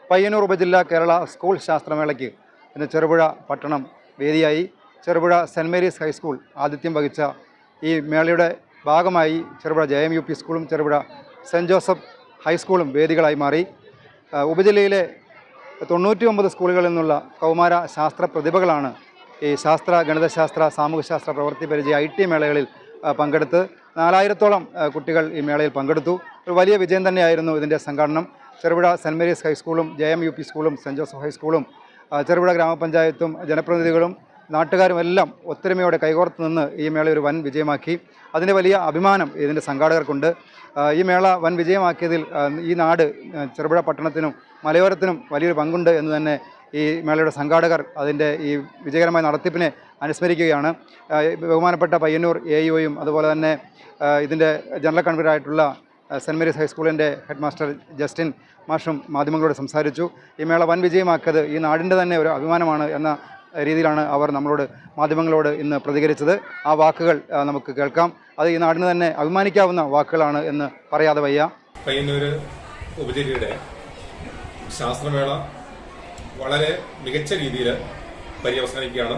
പയ്യന്നൂർ ഉപജില്ല കേരള സ്കൂൾ ശാസ്ത്രമേളയ്ക്ക് ഇന്ന് ചെറുപുഴ പട്ടണം വേദിയായി. ചെറുപുഴ സെൻറ് മേരീസ് ഹൈസ്കൂൾ ആതിഥ്യം വഹിച്ച ഈ മേളയുടെ ഭാഗമായി ചെറുപുഴ JMUP സ്കൂളും ചെറുപുഴ സെൻറ് ജോസഫ് ഹൈസ്കൂളും വേദികളായി മാറി. ഉപജില്ലയിലെ 99 സ്കൂളുകളിൽ നിന്നുള്ള കൗമാര ശാസ്ത്ര പ്രതിഭകളാണ് ഈ ശാസ്ത്ര, ഗണിതശാസ്ത്ര, സാമൂഹ്യശാസ്ത്ര, പ്രവൃത്തി പരിചയ IT മേളകളിൽ പങ്കെടുത്ത് 4000-ഓളം കുട്ടികൾ ഈ മേളയിൽ പങ്കെടുത്തു. ഒരു വലിയ വിജയം തന്നെയായിരുന്നു ഇതിൻ്റെ സംഘാടനം. ചെറുപുഴ സെൻറ് മേരീസ് ഹൈസ്കൂളും JMUP സ്കൂളും സെൻറ് ജോസഫ് ഹൈസ്കൂളും ചെറുപുഴ ഗ്രാമപഞ്ചായത്തും ജനപ്രതിനിധികളും നാട്ടുകാരും എല്ലാം ഒത്തൊരുമയോടെ കൈകോർത്ത് നിന്ന് ഈ മേള ഒരു വൻ വിജയമാക്കി. അതിൻ്റെ വലിയ അഭിമാനം ഇതിൻ്റെ സംഘാടകർക്കുണ്ട്. ഈ മേള വൻ വിജയമാക്കിയതിൽ ഈ നാട്, ചെറുപുഴ പട്ടണത്തിനും മലയോരത്തിനും വലിയൊരു പങ്കുണ്ട് എന്ന് തന്നെ ഈ മേളയുടെ സംഘാടകർ അതിൻ്റെ ഈ വിജയകരമായ നടത്തിപ്പിനെ അനുസ്മരിക്കുകയാണ്. ബഹുമാനപ്പെട്ട പയ്യന്നൂർ AEOയും അതുപോലെ തന്നെ ഇതിൻ്റെ ജനറൽ കൺവീനറായിട്ടുള്ള സെൻറ് മേരീസ് ഹൈസ്കൂളിൻ്റെ ഹെഡ് മാസ്റ്റർ ജസ്റ്റിൻ മാഷും മാധ്യമങ്ങളോട് സംസാരിച്ചു. ഈ മേള വൻ വിജയമാക്കിയത് ഈ നാടിൻ്റെ തന്നെ ഒരു അഭിമാനമാണ് എന്ന രീതിയിലാണ് അവർ നമ്മളോട്, മാധ്യമങ്ങളോട് ഇന്ന് പ്രതികരിച്ചത്. ആ വാക്കുകൾ നമുക്ക് കേൾക്കാം. അത് ഈ നാടിന് തന്നെ അഭിമാനിക്കാവുന്ന വാക്കുകളാണ് എന്ന് പറയാതെ വയ്യ. പയ്യന്നൂർ ഉപജില്ലയുടെ ശാസ്ത്രമേള വളരെ മികച്ച രീതിയിൽ പര്യവസാനിക്കുകയാണ്.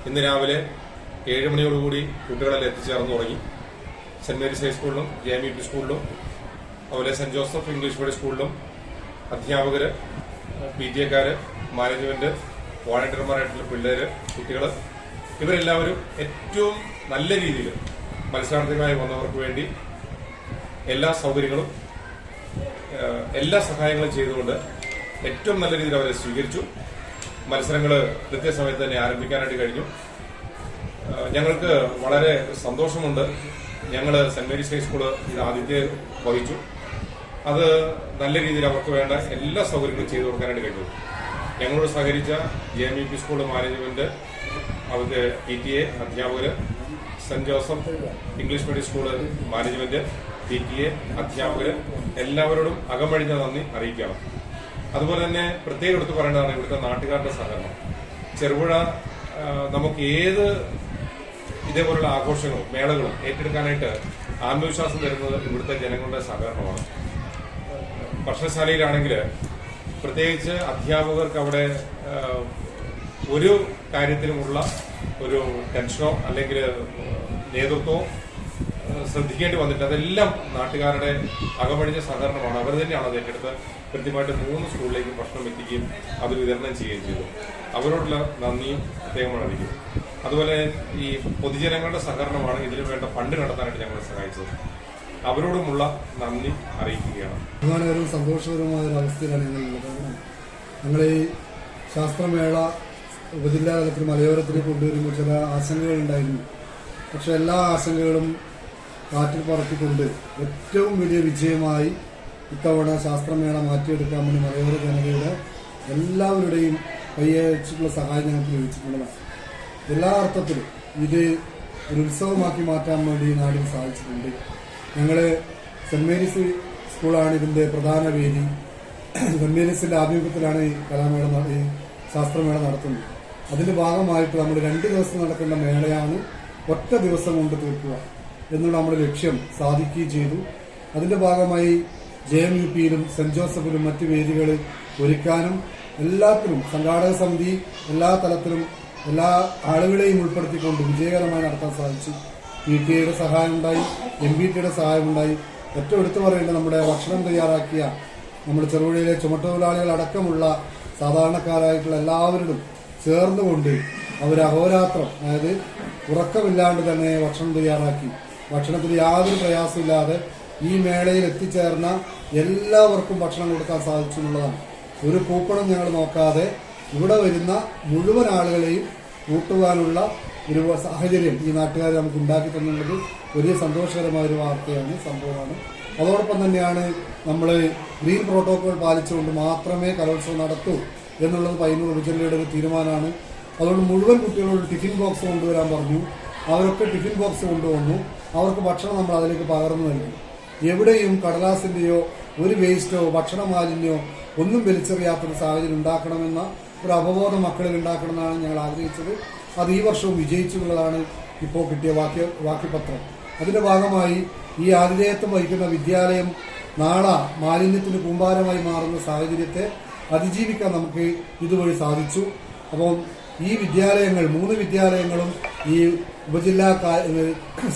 ഇന്ന് രാവിലെ 7 മണിയോടുകൂടി കുട്ടികളെല്ലാം എത്തിച്ചേർന്ന് തുടങ്ങി. സെൻറ് മേരീസ് ഹൈസ്കൂളിലും JMUP സ്കൂളിലും അതുപോലെ സെൻറ് ജോസഫ് ഇംഗ്ലീഷ് മീഡിയം സ്കൂളിലും അധ്യാപകർ, PTA, മാനേജ്മെന്റ്, വോളണ്ടിയർമാരായിട്ടുള്ള പിള്ളേർ, കുട്ടികൾ, ഇവരെല്ലാവരും ഏറ്റവും നല്ല രീതിയിൽ മത്സരാർത്ഥികളായി വന്നവർക്ക് വേണ്ടി എല്ലാ സൗകര്യങ്ങളും എല്ലാ സഹായങ്ങളും ചെയ്തുകൊണ്ട് ഏറ്റവും നല്ല രീതിയിൽ അവരെ സ്വീകരിച്ചു. മത്സരങ്ങൾ കൃത്യസമയത്ത് തന്നെ ആരംഭിക്കാനായിട്ട് കഴിഞ്ഞു. ഞങ്ങൾക്ക് വളരെ സന്തോഷമുണ്ട്. ഞങ്ങൾ സെൻറ് മേരീസ് ഹൈസ്കൂള് ഇത് ആദ്യത്തെ വഹിച്ചു. അത് നല്ല രീതിയിൽ അവർക്ക് വേണ്ട എല്ലാ സൗകര്യങ്ങളും ചെയ്തു കൊടുക്കാനായിട്ട് കഴിഞ്ഞു. ഞങ്ങളോട് സഹകരിച്ച JMUP സ്കൂൾ മാനേജ്മെന്റ്, അവിടുത്തെ PTA, അധ്യാപകർ, saint Joseph English medium school management, PTA, അധ്യാപകർ എല്ലാവരോടും അകമഴിഞ്ഞ നന്ദി അറിയിക്കണം. അതുപോലെ തന്നെ പ്രത്യേകം എടുത്ത് പറയേണ്ടതാണ് ഇവിടുത്തെ നാട്ടുകാരുടെ സഹകരണം. ചെറുപുഴ നമുക്ക് ഏത് ഇതേപോലുള്ള ആഘോഷങ്ങളും മേളകളും ഏറ്റെടുക്കാനായിട്ട് ആത്മവിശ്വാസം തരുന്നത് ഇവിടുത്തെ ജനങ്ങളുടെ സഹകരണമാണ്. ഭക്ഷണശാലയിലാണെങ്കിൽ പ്രത്യേകിച്ച് അധ്യാപകർക്ക് അവിടെ ഒരു കാര്യത്തിലുമുള്ള ഒരു ടെൻഷനോ അല്ലെങ്കിൽ നേതൃത്വമോ ശ്രദ്ധിക്കേണ്ടി വന്നിട്ട് അതെല്ലാം നാട്ടുകാരുടെ അകമഴിഞ്ഞ സഹകരണമാണ്. അവർ തന്നെയാണ് അത് ഏറ്റെടുത്ത് കൃത്യമായിട്ട് 3 സ്കൂളിലേക്കും ഭക്ഷണം എത്തിക്കുകയും അത് വിതരണം ചെയ്യുകയും ചെയ്തു. അവരോടുള്ള നന്ദിയും പ്രത്യേകമാണ് അറിയിക്കും. അതുപോലെ ഈ പൊതുജനങ്ങളുടെ സഹകരണമാണ് ഇതിനു വേണ്ട ഫണ്ട് കണ്ടെത്താനായിട്ട് ഞങ്ങളെ സഹായിച്ചത്. അവരോടുമുള്ള നന്ദി അറിയിക്കുകയാണ്. അഭിമാനകരവും സന്തോഷകരമായ ഒരു അവസ്ഥയിലാണ് ഞങ്ങളുള്ളത്. ഞങ്ങൾ ഈ ശാസ്ത്രമേള ഉപജില്ലാ തലത്തിൽ മലയോരത്തിലേക്ക് കൊണ്ടുവരുമ്പോൾ ചില ആശങ്കകളുണ്ടായിരുന്നു. പക്ഷെ എല്ലാ ആശങ്കകളും കാറ്റിൽ പറത്തിക്കൊണ്ട് ഏറ്റവും വലിയ വിജയമായി ഇത്തവണ ശാസ്ത്രമേള മാറ്റിയെടുക്കാൻ വേണ്ടി മലയോര ജനതയുടെ എല്ലാവരുടെയും കൈയച്ചിട്ടുള്ള സഹായം ഞങ്ങൾക്ക് ലഭിച്ചിട്ടുള്ളതാണ്. എല്ലാ അർത്ഥത്തിലും ഇത് ഒരു ഉത്സവമാക്കി മാറ്റാൻ വേണ്ടി നാടിന് സാധിച്ചിട്ടുണ്ട്. ഞങ്ങൾ സെൻറ് മേരീസ് സ്കൂളാണ് ഇതിന്റെ പ്രധാന വേദി. സെൻറ് മേരീസിന്റെ ആഭിമുഖ്യത്തിലാണ് ഈ കലാമേള, ഈ ശാസ്ത്രമേള നടത്തുന്നത്. അതിന്റെ ഭാഗമായിട്ട് നമ്മൾ 2 ദിവസം നടക്കേണ്ട മേളയാണ് ഒറ്റ ദിവസം കൊണ്ട് തീർക്കുക എന്നുള്ള നമ്മുടെ ലക്ഷ്യം സാധിക്കുകയും ചെയ്തു. അതിന്റെ ഭാഗമായി JMUPയിലും സെൻറ് ജോസഫിലും മറ്റ് വേദികൾ ഒരുക്കാനും എല്ലാത്തിലും സംഘാടക സമിതി എല്ലാ തലത്തിലും എല്ലാ ആളുകളെയും ഉൾപ്പെടുത്തിക്കൊണ്ട് വിജയകരമായി നടത്താൻ സാധിച്ചു. PTA സഹായം ഉണ്ടായി, MBTയുടെ സഹായമുണ്ടായി. ഏറ്റവും എടുത്തു പറയേണ്ട നമ്മുടെ ഭക്ഷണം തയ്യാറാക്കിയ നമ്മുടെ ചെറുപുഴയിലെ ചുമട്ടുതൊഴിലാളികൾ അടക്കമുള്ള സാധാരണക്കാരായിട്ടുള്ള എല്ലാവരും ചേർന്നുകൊണ്ട് അവർ അഹോരാത്രം, അതായത് ഉറക്കമില്ലാണ്ട് തന്നെ ഭക്ഷണം തയ്യാറാക്കി. ഭക്ഷണത്തിന് യാതൊരു പ്രയാസമില്ലാതെ ഈ മേളയിൽ എത്തിച്ചേർന്ന എല്ലാവർക്കും ഭക്ഷണം കൊടുക്കാൻ സാധിച്ചു എന്നുള്ളതാണ്. ഒരു കൂപ്പണം ഞങ്ങൾ നോക്കാതെ ഇവിടെ വരുന്ന മുഴുവൻ ആളുകളെയും കൂട്ടുവാനുള്ള ഒരു സാഹചര്യം ഈ നാട്ടുകാർ നമുക്ക് ഉണ്ടാക്കി തന്നുള്ളത് വലിയ സന്തോഷകരമായ ഒരു വാർത്തയാണ്, സംഭവമാണ്. അതോടൊപ്പം തന്നെയാണ് നമ്മൾ ഗ്രീൻ പ്രോട്ടോകോൾ പാലിച്ചുകൊണ്ട് മാത്രമേ കലോത്സവം നടത്തൂ എന്നുള്ളത് പയ്യന്നൂർ ഉപജില്ലയുടെ ഒരു തീരുമാനമാണ്. അതുകൊണ്ട് മുഴുവൻ കുട്ടികളോട് ടിഫിൻ ബോക്സ് കൊണ്ടുവരാൻ പറഞ്ഞു. അവരൊക്കെ ടിഫിൻ ബോക്സ് കൊണ്ടുവന്നു. അവർക്ക് ഭക്ഷണം നമ്മൾ അതിലേക്ക് പകർന്നു നൽകി. എവിടെയും കടലാസിന്റെയോ ഒരു വേസ്റ്റോ ഭക്ഷണ മാലിന്യമോ ഒന്നും വലിച്ചെറിയാത്തൊരു സാഹചര്യം ഉണ്ടാക്കണമെന്ന ഒരു അവബോധം മക്കളിൽ ഉണ്ടാക്കണമെന്നാണ് ഞങ്ങൾ ആഗ്രഹിച്ചത്. അത് ഈ വർഷവും വിജയിച്ചുള്ളതാണ് ഇപ്പോൾ കിട്ടിയ വാക്യപത്രം. അതിന്റെ ഭാഗമായി ഈ ആതിഥേയത്വം വഹിക്കുന്ന വിദ്യാലയം നാളെ മാലിന്യത്തിന് കൂമ്പാരമായി മാറുന്ന സാഹചര്യത്തെ അതിജീവിക്കാൻ നമുക്ക് ഇതുവഴി സാധിച്ചു. അപ്പം ഈ വിദ്യാലയങ്ങൾ 3 വിദ്യാലയങ്ങളും ഈ ഉപജില്ലാ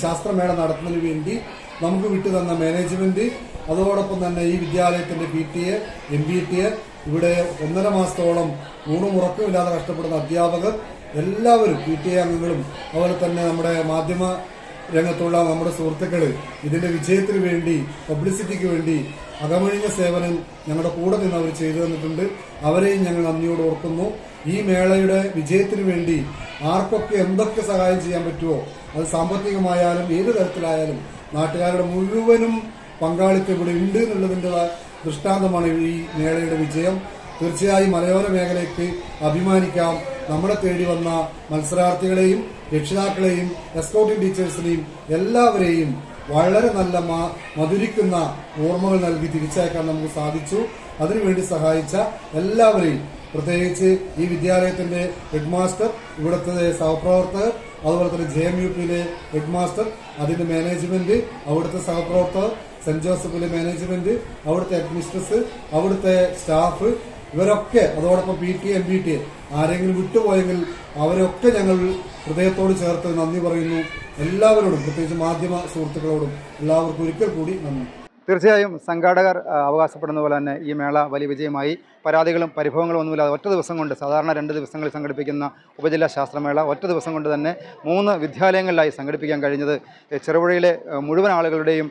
ശാസ്ത്രമേള നടത്തുന്നതിന് വേണ്ടി നമുക്ക് വിട്ടുതന്ന മാനേജ്മെന്റ്, അതോടൊപ്പം തന്നെ ഈ വിദ്യാലയത്തിന്റെ PTA, MBTA, ഇവിടെ 1.5 മാസത്തോളം ഊണും ഉറക്കമില്ലാതെ കഷ്ടപ്പെടുന്ന അധ്യാപകർ എല്ലാവരും, PTA അംഗങ്ങളും, അതുപോലെ തന്നെ നമ്മുടെ മാധ്യമ രംഗത്തുള്ള നമ്മുടെ സുഹൃത്തുക്കൾ ഇതിന്റെ വിജയത്തിന് വേണ്ടി, പബ്ലിസിറ്റിക്ക് വേണ്ടി അകമഴിഞ്ഞ സേവനം ഞങ്ങളുടെ കൂടെ നിന്ന് അവർ ചെയ്തു തന്നിട്ടുണ്ട്. അവരെയും ഞങ്ങൾ നന്ദിയോട് ഓർക്കുന്നു. ഈ മേളയുടെ വിജയത്തിന് വേണ്ടി ആർക്കൊക്കെ എന്തൊക്കെ സഹായം ചെയ്യാൻ പറ്റുമോ, അത് സാമ്പത്തികമായാലും ഏത് തരത്തിലായാലും നാട്ടുകാരുടെ മുഴുവനും പങ്കാളിത്തം ഇവിടെ ഉണ്ട് എന്നുള്ളതിൻ്റെ ദൃഷ്ടാന്തമാണ് ഈ മേളയുടെ വിജയം. തീർച്ചയായും മലയോര മേഖലയ്ക്ക് അഭിമാനിക്കാം. നമ്മളെ തേടി വന്ന മത്സരാർത്ഥികളെയും രക്ഷിതാക്കളെയും എസ്കോർട്ടിംഗ് ടീച്ചേഴ്സിനെയും എല്ലാവരെയും വളരെ നല്ല മധുരിക്കുന്ന ഓർമ്മകൾ നൽകി തിരിച്ചയക്കാൻ നമുക്ക് സാധിച്ചു. അതിനുവേണ്ടി സഹായിച്ച എല്ലാവരെയും, പ്രത്യേകിച്ച് ഈ വിദ്യാലയത്തിന്റെ ഹെഡ്മാസ്റ്റർ, ഇവിടുത്തെ സഹപ്രവർത്തകർ, അതുപോലെ തന്നെ JMUPയിലെ ഹെഡ്മാസ്റ്റർ, അതിന്റെ മാനേജ്മെന്റ്, അവിടുത്തെ സഹപ്രവർത്തകർ, സെന്റ് ജോസഫിലെ മാനേജ്മെന്റ്, അവിടുത്തെ ഹെഡ്മിസ്ട്രസ്, അവിടുത്തെ സ്റ്റാഫ്, ഇവരൊക്കെ, അതോടൊപ്പം PTA, MBTA ആരെങ്കിലും വിട്ടുപോയെങ്കിൽ അവരൊക്കെ ഞങ്ങൾ ഹൃദയത്തോട് ചേർത്ത് നന്ദി പറയുന്നു. എല്ലാവരോടും, പ്രത്യേകിച്ച് മാധ്യമ സുഹൃത്തുക്കളോടും എല്ലാവർക്കും ഒരിക്കൽ കൂടി നന്ദി. തീർച്ചയായും സംഘാടകർ അവകാശപ്പെടുന്ന പോലെ തന്നെ ഈ മേള വലിയ വിജയമായി. പരാതികളും പരിഭവങ്ങളും ഒന്നുമില്ലാതെ ഒറ്റ ദിവസം കൊണ്ട്, സാധാരണ 2 ദിവസങ്ങളിൽ സംഘടിപ്പിക്കുന്ന ഉപജില്ലാ ശാസ്ത്രമേള ഒറ്റ ദിവസം കൊണ്ട് തന്നെ 3 വിദ്യാലയങ്ങളിലായി സംഘടിപ്പിക്കാൻ കഴിഞ്ഞത് ചെറുപുഴയിലെ മുഴുവൻ ആളുകളുടെയും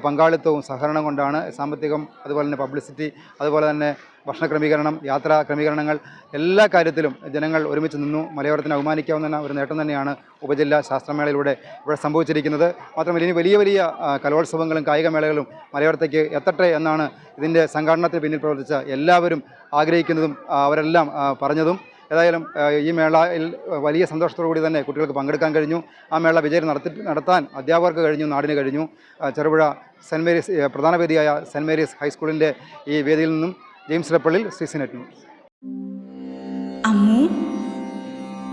പങ്കാളിത്തവും സഹകരണം കൊണ്ടാണ്. സാമ്പത്തികം, അതുപോലെ തന്നെ പബ്ലിസിറ്റി, അതുപോലെ തന്നെ ഭക്ഷണ ക്രമീകരണം, യാത്രാ ക്രമീകരണങ്ങൾ, എല്ലാ കാര്യത്തിലും ജനങ്ങൾ ഒരുമിച്ച് നിന്നു. മലയോരത്തിന് അഭിമാനിക്കാവുന്ന ഒരു നേട്ടം തന്നെയാണ് ഉപജില്ലാ ശാസ്ത്രമേളയിലൂടെ ഇവിടെ സംഭവിച്ചിരിക്കുന്നത്. മാത്രമല്ല ഇനി വലിയ വലിയ കലോത്സവങ്ങളും കായികമേളകളും മലയോരത്തേക്ക് എത്തട്ടെ എന്നാണ് ഇതിൻ്റെ സംഘാടനത്തിന് പിന്നിൽ പ്രവർത്തിച്ച എല്ലാവരും ആഗ്രഹിക്കുന്നതും അവരെല്ലാം പറഞ്ഞതും. ഏതായാലും ഈ മേളയിൽ വലിയ സന്തോഷത്തോടു കൂടി തന്നെ കുട്ടികൾക്ക് പങ്കെടുക്കാൻ കഴിഞ്ഞു. ആ മേള വിജയം നടത്താൻ അധ്യാപകർക്ക് കഴിഞ്ഞു, നാടിന് കഴിഞ്ഞു. ചെറുപുഴ സെൻറ് മേരീസ് പ്രധാന വേദിയായ സെൻറ് മേരീസ് ഹൈസ്കൂളിൻ്റെ ഈ വേദിയിൽ നിന്നും James Edappallil, CCNet news. Ammu,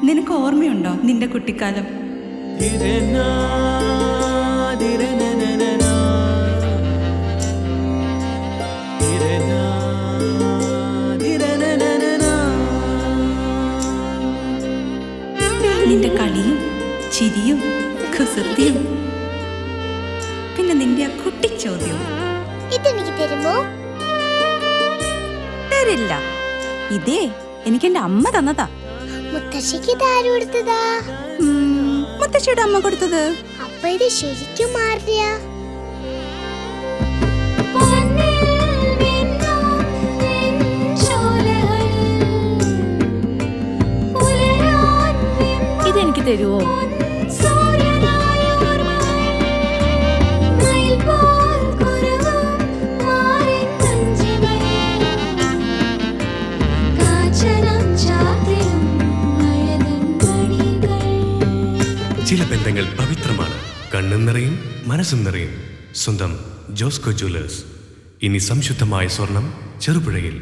നിനക്ക് ഓർമ്മയുണ്ടോ നിന്റെ കുട്ടിക്കാലം? നിന്റെ കളിയും ചിരിയും കുസൃതിയും, പിന്നെ നിന്റെ ആ കുട്ടിച്ചോദ്യവും. ഇതെനിക്ക് തരുമോ? തരില്ല. ഇതേ എനിക്ക് എന്റെ അമ്മ തന്നതാ. മുത്തശ്ശിക്ക് ഇതാര് കൊടുത്തതാ? മുത്തശ്ശിയുടെ അമ്മ കൊടുത്തത്. അപ്പൊ ഇത് ശരിക്കും മാറിയ? ഇതെനിക്ക് തരുവോ? ചില ബന്ധങ്ങൾ പവിത്രമാണ്. കണ്ണും നിറയും മനസ്സും നിറയും. സ്വന്തം ജോസ്കോ ജ്വല്ലേഴ്സ്. ഇനി സംശുദ്ധമായ സ്വർണം ചെറുപുഴയിൽ.